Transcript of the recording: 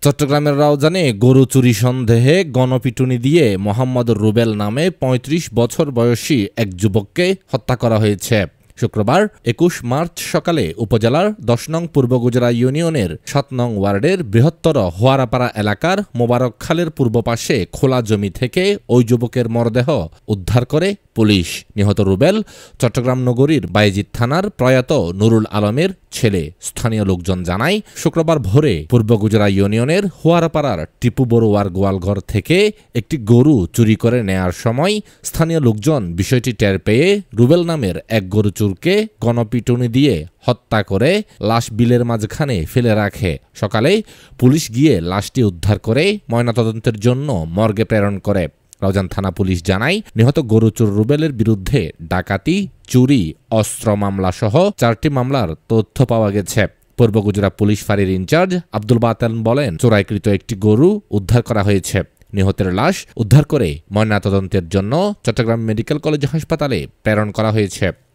চট্টগ্রামের রাউজানে গরু চুরি সন্দেহে গণপিটুনি দিয়ে মোহাম্মদ রুবেল নামে ৩৫ বছর বয়সী এক যুবককে হত্যা করা হয়েছে। শুক্রবার ২১ মার্চ সকালে উপজেলার ১০ নং পূর্ব গুজরা ইউনিয়নের ৭ নং ওয়ার্ডের বৃহত্তর হোয়ারাপাড়া এলাকার মোবারক খালের পূর্ব পাশে খোলা জমি থেকে ওই যুবকের মরদেহ উদ্ধার করে পুলিশ। নিহত রুবেল চট্টগ্রাম নগরীর বায়েজিদ থানার প্রয়াত নুরুল আলমের ছেলে। স্থানীয় লোকজন জানায়, শুক্রবার ভোরে পূর্ব গুজরা ইউনিয়নের হোয়ারাপাড়ার টিপু বড়ুয়ার গোয়ালঘর থেকে একটি গরু চুরি করে নেয়ার সময় স্থানীয় লোকজন বিষয়টি টের পেয়ে রুবেল নামের এক গরু চোরকে গণপিটুনি দিয়ে হত্যা করে লাশ বিলের মাঝখানে ফেলে রাখে। সকালে পুলিশ গিয়ে লাশটি উদ্ধার করে ময়নাতদন্তের জন্য মর্গে প্রেরণ করে। রাউজান থানা পুলিশ জানায়, নিহত গরু চোর রুবেলের বিরুদ্ধে ডাকাতি, চুরি, অস্ত্র মামলা সহ ৪টি মামলার তথ্য পাওয়া গেছে। পূর্ব গুজরা পুলিশ ফাঁড়ির ইনচার্জ আব্দুল বাতেন বলেন, চোরাইকৃত একটি গরু উদ্ধার করা হয়েছে। নিহতের লাশ উদ্ধার করে ময়নাতদন্তের জন্য চট্টগ্রাম মেডিকেল কলেজ হাসপাতালে প্রেরণ করা হয়েছে।